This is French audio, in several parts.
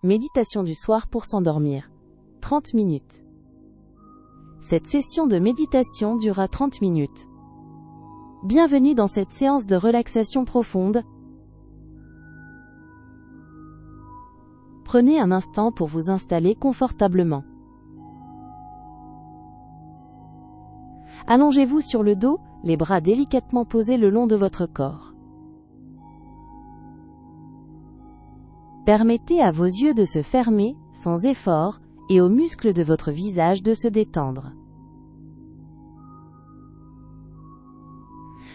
Méditation du soir pour s'endormir. 30 minutes. Cette session de méditation durera 30 minutes. Bienvenue dans cette séance de relaxation profonde. Prenez un instant pour vous installer confortablement. Allongez-vous sur le dos, les bras délicatement posés le long de votre corps. Permettez à vos yeux de se fermer, sans effort, et aux muscles de votre visage de se détendre.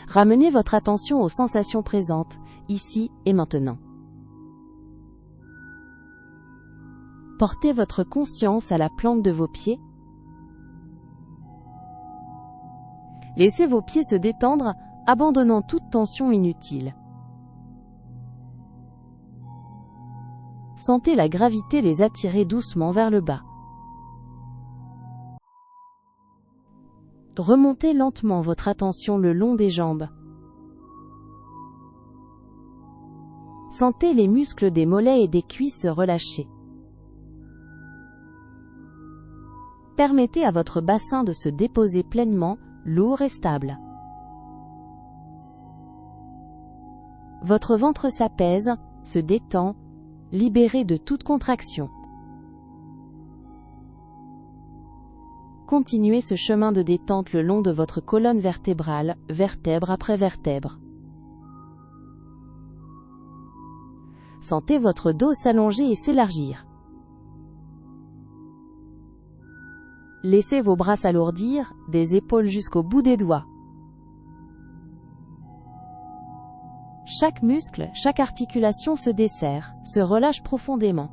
Ramenez votre attention aux sensations présentes, ici et maintenant. Portez votre conscience à la plante de vos pieds. Laissez vos pieds se détendre, abandonnant toute tension inutile. Sentez la gravité les attirer doucement vers le bas. Remontez lentement votre attention le long des jambes. Sentez les muscles des mollets et des cuisses se relâcher. Permettez à votre bassin de se déposer pleinement, lourd et stable. Votre ventre s'apaise, se détend, libéré de toute contraction. Continuez ce chemin de détente le long de votre colonne vertébrale, vertèbre après vertèbre. Sentez votre dos s'allonger et s'élargir. Laissez vos bras s'alourdir, des épaules jusqu'au bout des doigts. Chaque muscle, chaque articulation se desserre, se relâche profondément.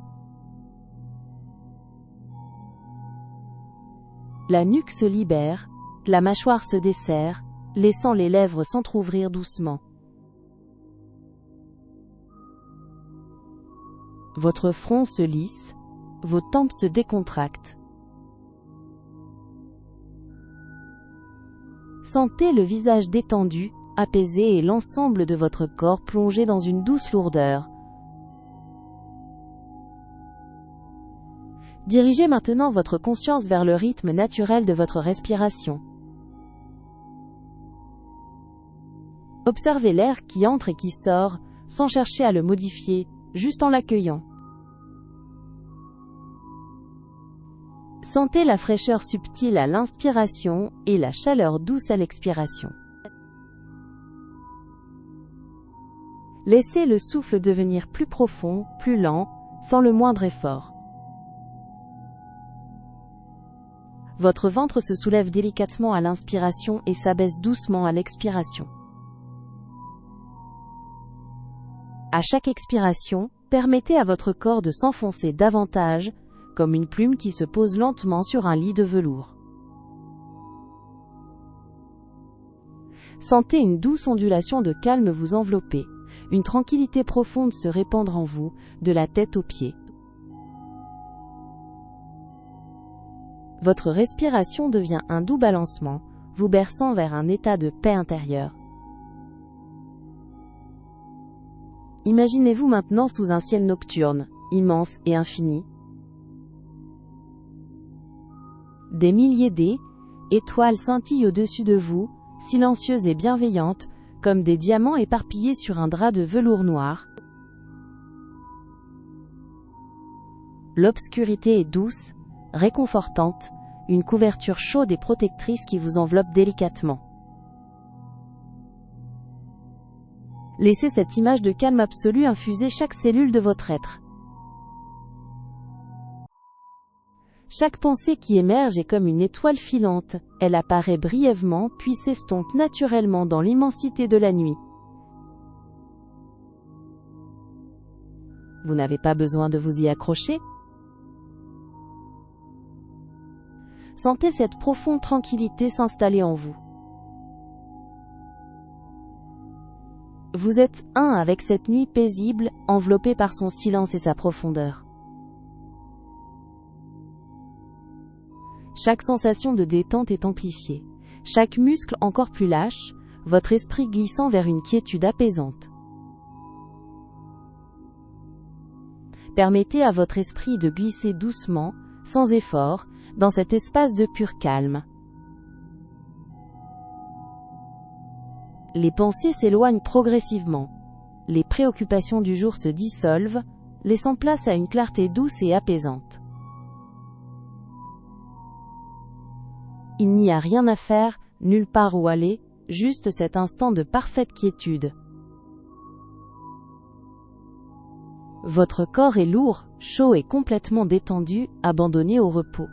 La nuque se libère, la mâchoire se desserre, laissant les lèvres s'entr'ouvrir doucement. Votre front se lisse, vos tempes se décontractent. Sentez le visage détendu, apaisé et l'ensemble de votre corps plongé dans une douce lourdeur. Dirigez maintenant votre conscience vers le rythme naturel de votre respiration. Observez l'air qui entre et qui sort, sans chercher à le modifier, juste en l'accueillant. Sentez la fraîcheur subtile à l'inspiration et la chaleur douce à l'expiration. Laissez le souffle devenir plus profond, plus lent, sans le moindre effort. Votre ventre se soulève délicatement à l'inspiration et s'abaisse doucement à l'expiration. À chaque expiration, permettez à votre corps de s'enfoncer davantage, comme une plume qui se pose lentement sur un lit de velours. Sentez une douce ondulation de calme vous envelopper, une tranquillité profonde se répandre en vous, de la tête aux pieds. Votre respiration devient un doux balancement, vous berçant vers un état de paix intérieure. Imaginez-vous maintenant sous un ciel nocturne, immense et infini. Des milliers d'étoiles scintillent au-dessus de vous, silencieuses et bienveillantes, comme des diamants éparpillés sur un drap de velours noir. L'obscurité est douce, réconfortante, une couverture chaude et protectrice qui vous enveloppe délicatement. Laissez cette image de calme absolu infuser chaque cellule de votre être. Chaque pensée qui émerge est comme une étoile filante, elle apparaît brièvement puis s'estompe naturellement dans l'immensité de la nuit. Vous n'avez pas besoin de vous y accrocher. Sentez cette profonde tranquillité s'installer en vous. Vous êtes un avec cette nuit paisible, enveloppée par son silence et sa profondeur. Chaque sensation de détente est amplifiée, chaque muscle encore plus lâche, votre esprit glissant vers une quiétude apaisante. Permettez à votre esprit de glisser doucement, sans effort, dans cet espace de pur calme. Les pensées s'éloignent progressivement. Les préoccupations du jour se dissolvent, laissant place à une clarté douce et apaisante. Il n'y a rien à faire, nulle part où aller, juste cet instant de parfaite quiétude. Votre corps est lourd, chaud et complètement détendu, abandonné au repos.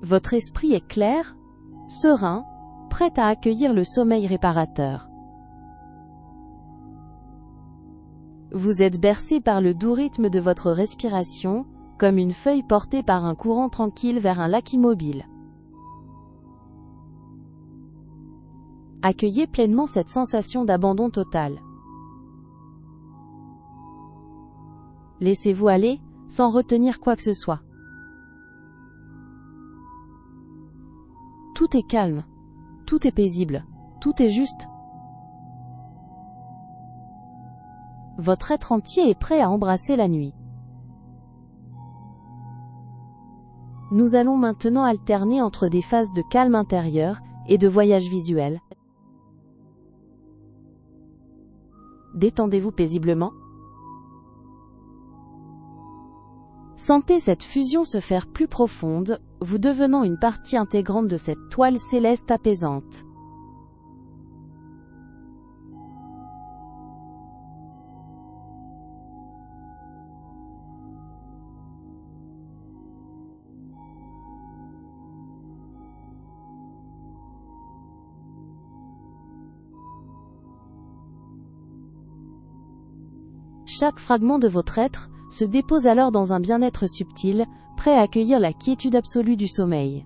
Votre esprit est clair, serein, prêt à accueillir le sommeil réparateur. Vous êtes bercé par le doux rythme de votre respiration, comme une feuille portée par un courant tranquille vers un lac immobile. Accueillez pleinement cette sensation d'abandon total. Laissez-vous aller, sans retenir quoi que ce soit. Tout est calme, tout est paisible, tout est juste. Votre être entier est prêt à embrasser la nuit. Nous allons maintenant alterner entre des phases de calme intérieur et de voyage visuel. Détendez-vous paisiblement. Sentez cette fusion se faire plus profonde, vous devenant une partie intégrante de cette toile céleste apaisante. Chaque fragment de votre être se dépose alors dans un bien-être subtil, prêt à accueillir la quiétude absolue du sommeil.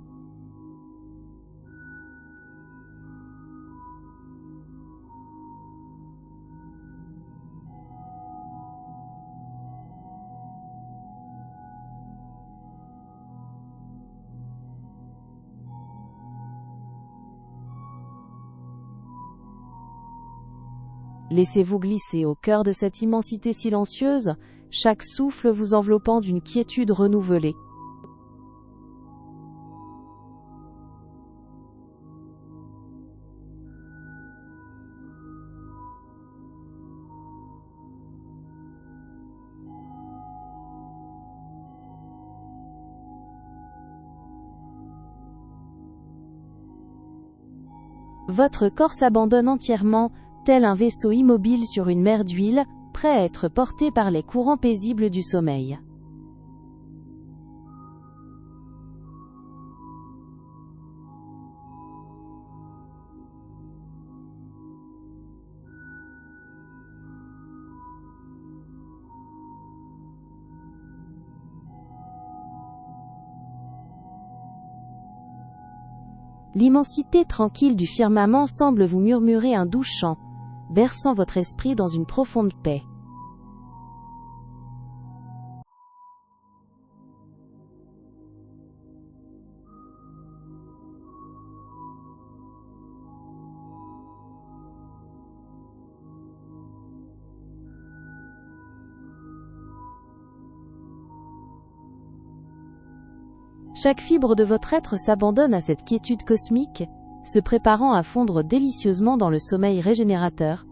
Laissez-vous glisser au cœur de cette immensité silencieuse, chaque souffle vous enveloppant d'une quiétude renouvelée. Votre corps s'abandonne entièrement, tel un vaisseau immobile sur une mer d'huile, prêt à être porté par les courants paisibles du sommeil. L'immensité tranquille du firmament semble vous murmurer un doux chant, berçant votre esprit dans une profonde paix. Chaque fibre de votre être s'abandonne à cette quiétude cosmique, se préparant à fondre délicieusement dans le sommeil régénérateur.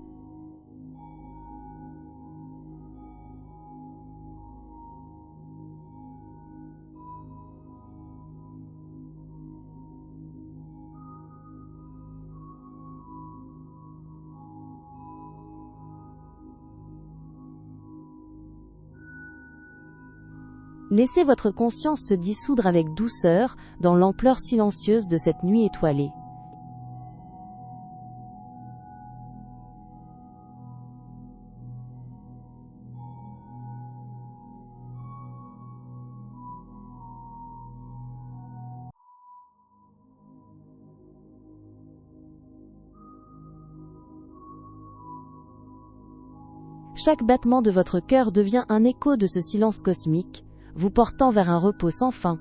Laissez votre conscience se dissoudre avec douceur dans l'ampleur silencieuse de cette nuit étoilée. Chaque battement de votre cœur devient un écho de ce silence cosmique, vous portant vers un repos sans fin.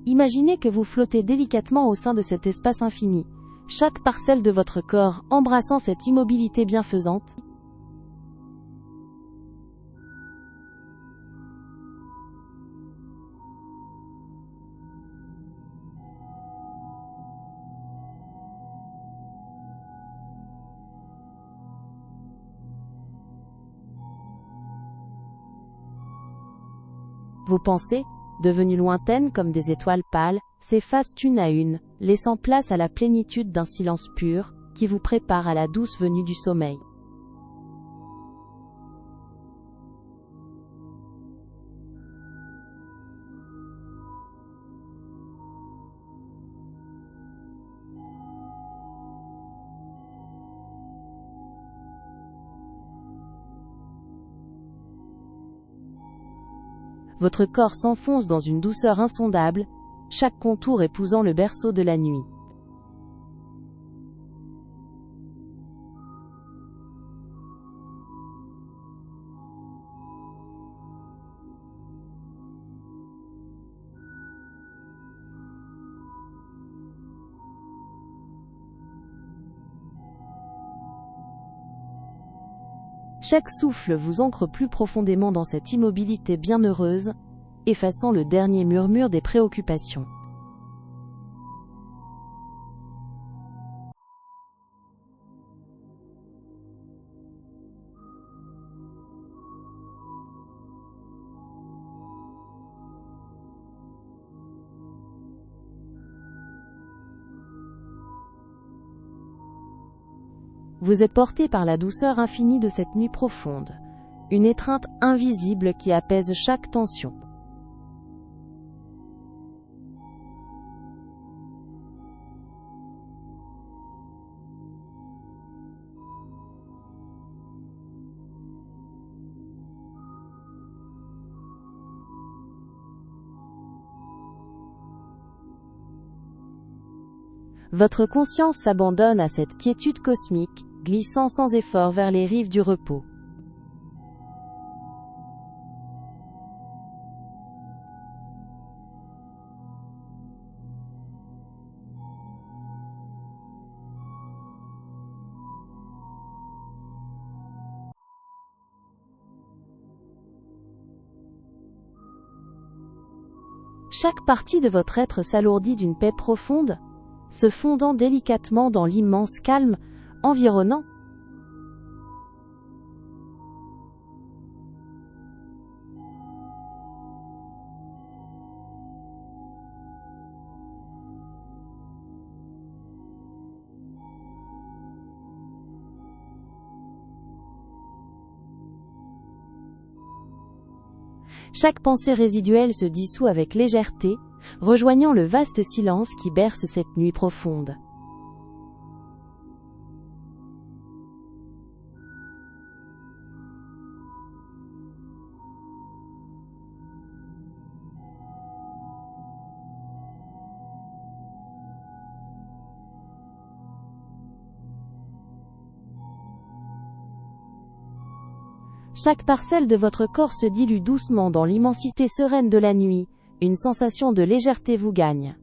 Imaginez que vous flottez délicatement au sein de cet espace infini, chaque parcelle de votre corps embrassant cette immobilité bienfaisante. Vos pensées, devenues lointaines comme des étoiles pâles, s'effacent une à une, laissant place à la plénitude d'un silence pur, qui vous prépare à la douce venue du sommeil. Votre corps s'enfonce dans une douceur insondable, chaque contour épousant le berceau de la nuit. Chaque souffle vous ancre plus profondément dans cette immobilité bienheureuse, effaçant le dernier murmure des préoccupations. Vous êtes porté par la douceur infinie de cette nuit profonde, une étreinte invisible qui apaise chaque tension. Votre conscience s'abandonne à cette quiétude cosmique, glissant sans effort vers les rives du repos. Chaque partie de votre être s'alourdit d'une paix profonde, se fondant délicatement dans l'immense calme environnant. Chaque pensée résiduelle se dissout avec légèreté, rejoignant le vaste silence qui berce cette nuit profonde. Chaque parcelle de votre corps se dilue doucement dans l'immensité sereine de la nuit, une sensation de légèreté vous gagne.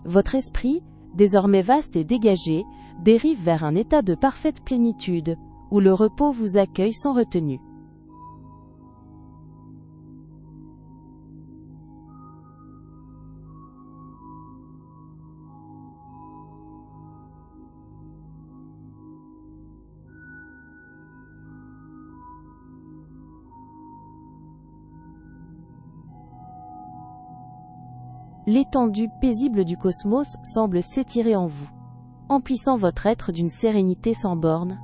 Votre esprit, désormais vaste et dégagé, dérive vers un état de parfaite plénitude, où le repos vous accueille sans retenue. L'étendue paisible du cosmos semble s'étirer en vous, emplissant votre être d'une sérénité sans bornes.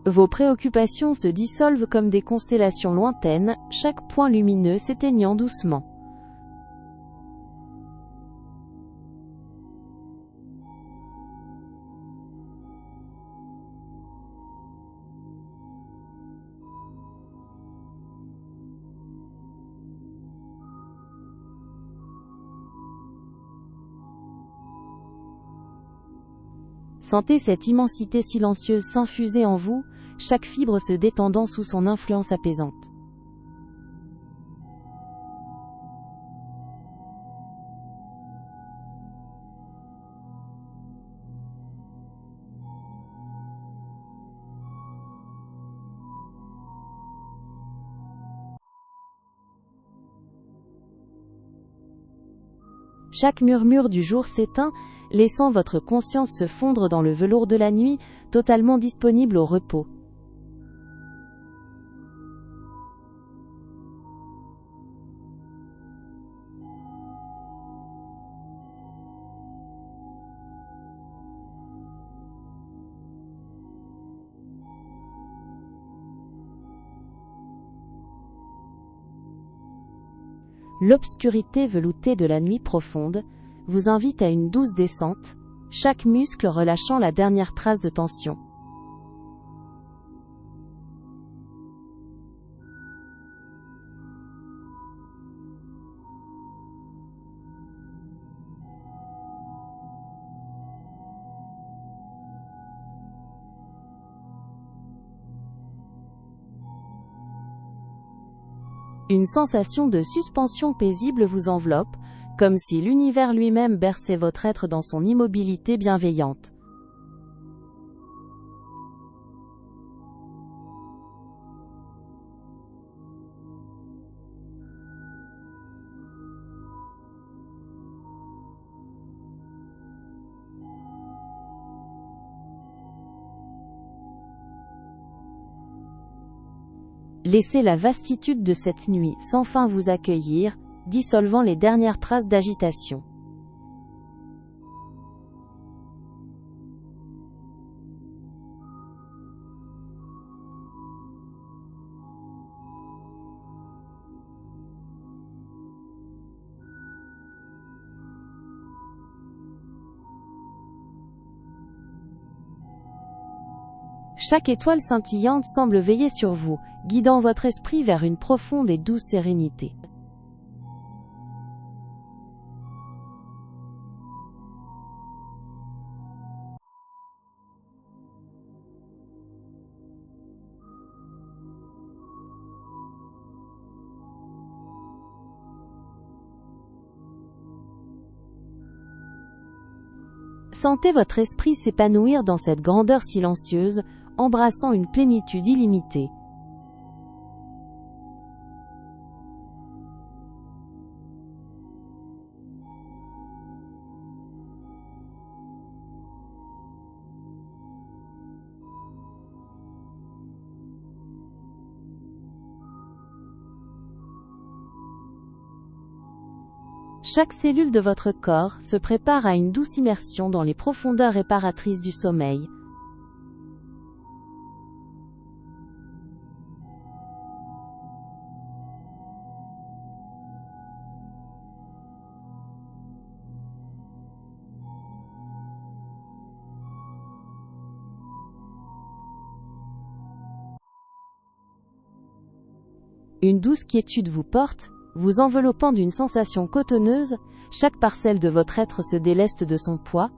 Vos préoccupations se dissolvent comme des constellations lointaines, chaque point lumineux s'éteignant doucement. Sentez cette immensité silencieuse s'infuser en vous, chaque fibre se détendant sous son influence apaisante. Chaque murmure du jour s'éteint, laissant votre conscience se fondre dans le velours de la nuit, totalement disponible au repos. L'obscurité veloutée de la nuit profonde vous invite à une douce descente, chaque muscle relâchant la dernière trace de tension. Une sensation de suspension paisible vous enveloppe, comme si l'univers lui-même berçait votre être dans son immobilité bienveillante. Laissez la vastitude de cette nuit sans fin vous accueillir, dissolvant les dernières traces d'agitation. Chaque étoile scintillante semble veiller sur vous, guidant votre esprit vers une profonde et douce sérénité. Sentez votre esprit s'épanouir dans cette grandeur silencieuse, embrassant une plénitude illimitée. Chaque cellule de votre corps se prépare à une douce immersion dans les profondeurs réparatrices du sommeil. Une douce quiétude vous porte, vous enveloppant d'une sensation cotonneuse, chaque parcelle de votre être se déleste de son poids.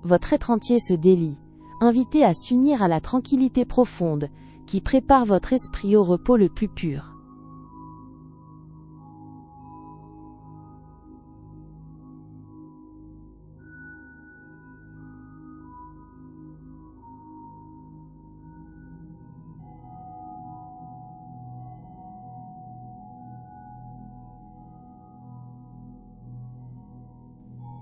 Votre être entier se délie, invité à s'unir à la tranquillité profonde, qui prépare votre esprit au repos le plus pur.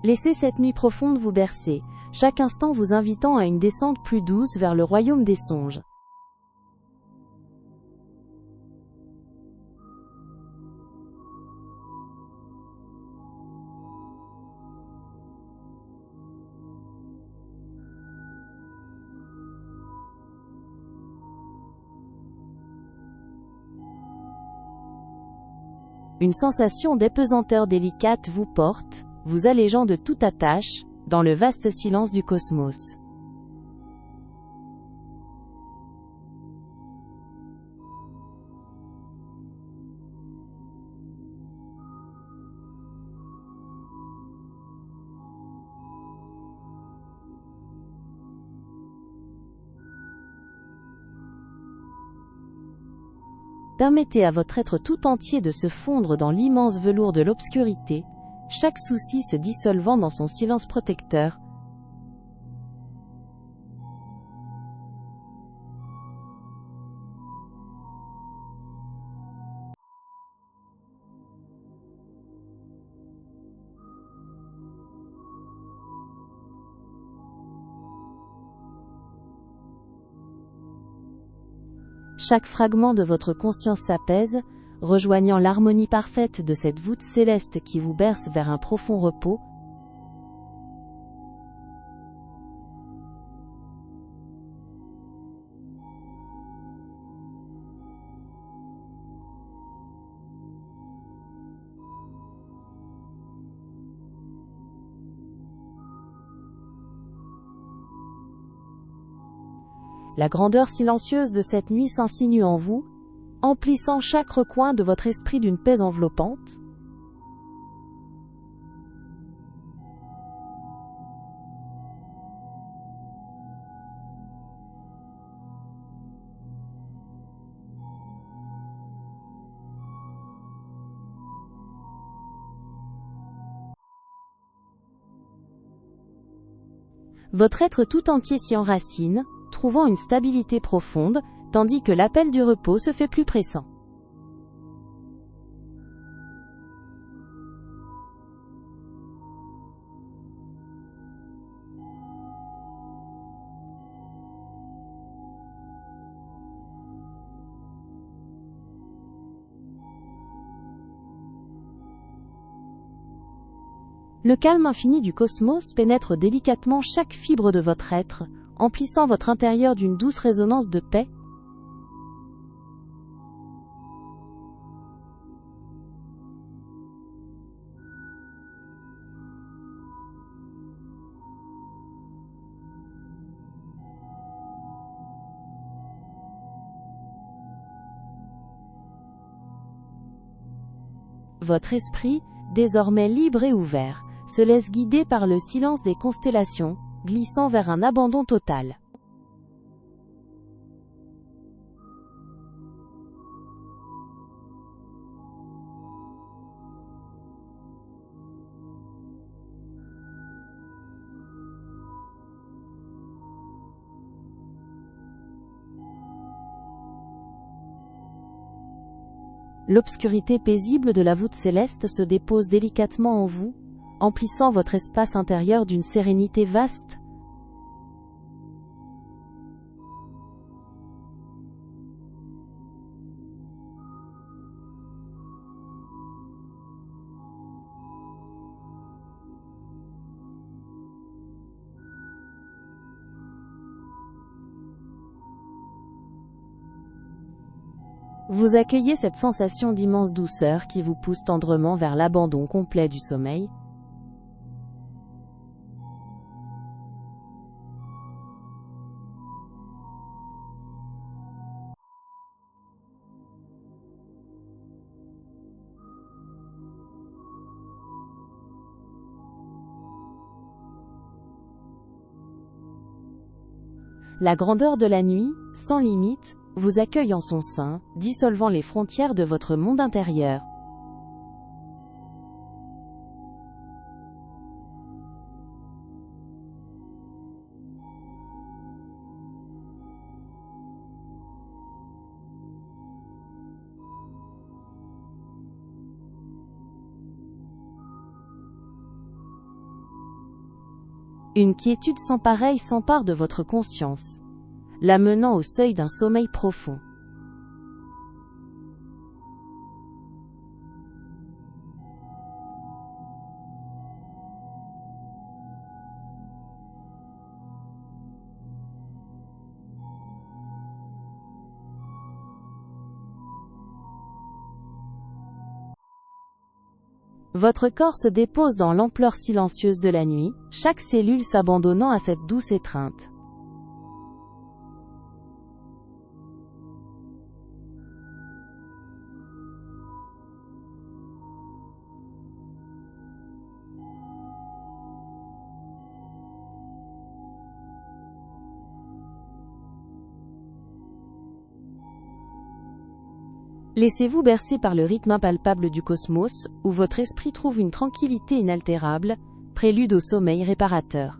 Laissez cette nuit profonde vous bercer, chaque instant vous invitant à une descente plus douce vers le royaume des songes. Une sensation d'apesanteur délicate vous porte, vous allégeant de toute attache, dans le vaste silence du cosmos. Permettez à votre être tout entier de se fondre dans l'immense velours de l'obscurité, chaque souci se dissolvant dans son silence protecteur. Chaque fragment de votre conscience s'apaise, rejoignant l'harmonie parfaite de cette voûte céleste qui vous berce vers un profond repos. La grandeur silencieuse de cette nuit s'insinue en vous, emplissant chaque recoin de votre esprit d'une paix enveloppante. Votre être tout entier s'y enracine, trouvant une stabilité profonde, tandis que l'appel du repos se fait plus pressant. Le calme infini du cosmos pénètre délicatement chaque fibre de votre être, emplissant votre intérieur d'une douce résonance de paix. Votre esprit, désormais libre et ouvert, se laisse guider par le silence des constellations, glissant vers un abandon total. L'obscurité paisible de la voûte céleste se dépose délicatement en vous, emplissant votre espace intérieur d'une sérénité vaste. Vous accueillez cette sensation d'immense douceur qui vous pousse tendrement vers l'abandon complet du sommeil. La grandeur de la nuit, sans limite, vous accueille en son sein, dissolvant les frontières de votre monde intérieur. Une quiétude sans pareille s'empare de votre conscience, l'amenant au seuil d'un sommeil profond. Votre corps se dépose dans l'ampleur silencieuse de la nuit, chaque cellule s'abandonnant à cette douce étreinte. Laissez-vous bercer par le rythme impalpable du cosmos, où votre esprit trouve une tranquillité inaltérable, prélude au sommeil réparateur.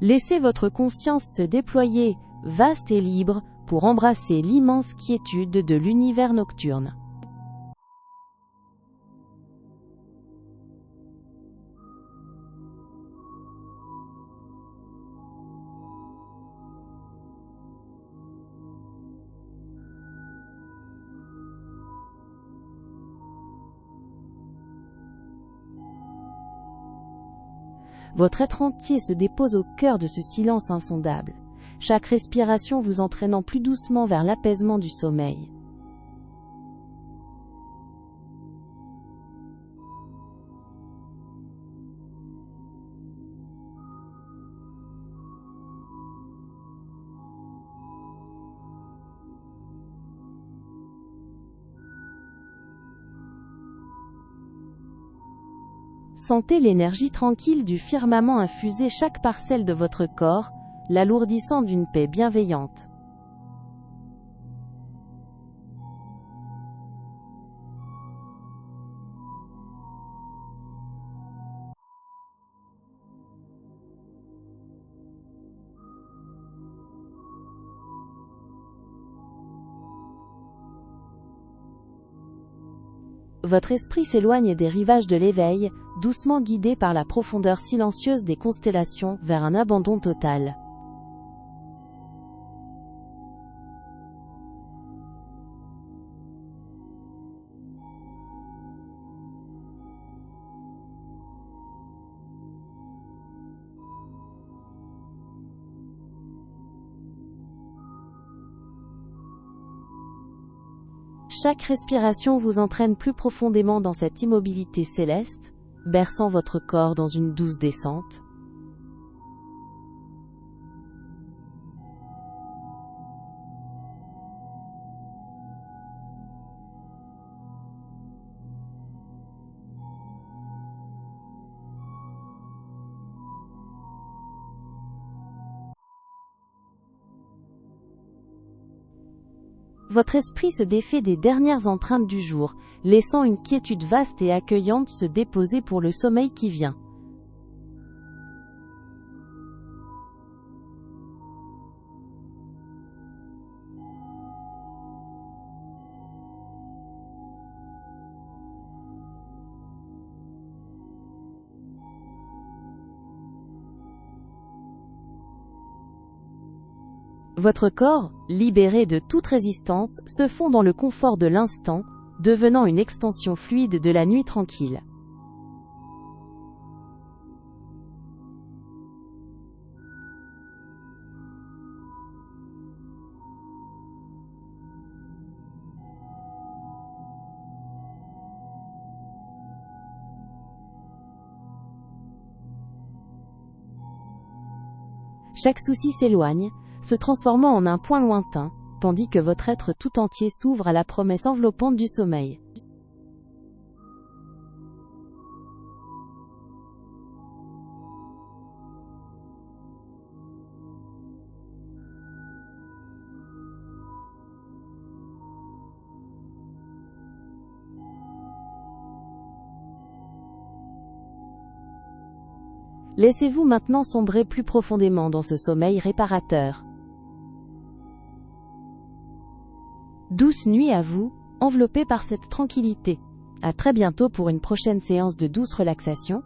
Laissez votre conscience se déployer, vaste et libre, pour embrasser l'immense quiétude de l'univers nocturne. Votre être entier se dépose au cœur de ce silence insondable, chaque respiration vous entraînant plus doucement vers l'apaisement du sommeil. Sentez l'énergie tranquille du firmament infuser chaque parcelle de votre corps, l'alourdissant d'une paix bienveillante. Votre esprit s'éloigne des rivages de l'éveil, doucement guidé par la profondeur silencieuse des constellations vers un abandon total. Chaque respiration vous entraîne plus profondément dans cette immobilité céleste, berçant votre corps dans une douce descente. Votre esprit se défait des dernières empreintes du jour, laissant une quiétude vaste et accueillante se déposer pour le sommeil qui vient. Votre corps, libéré de toute résistance, se fond dans le confort de l'instant, devenant une extension fluide de la nuit tranquille. Chaque souci s'éloigne, se transformant en un point lointain, tandis que votre être tout entier s'ouvre à la promesse enveloppante du sommeil. Laissez-vous maintenant sombrer plus profondément dans ce sommeil réparateur. Douce nuit à vous, enveloppé par cette tranquillité. À très bientôt pour une prochaine séance de douce relaxation.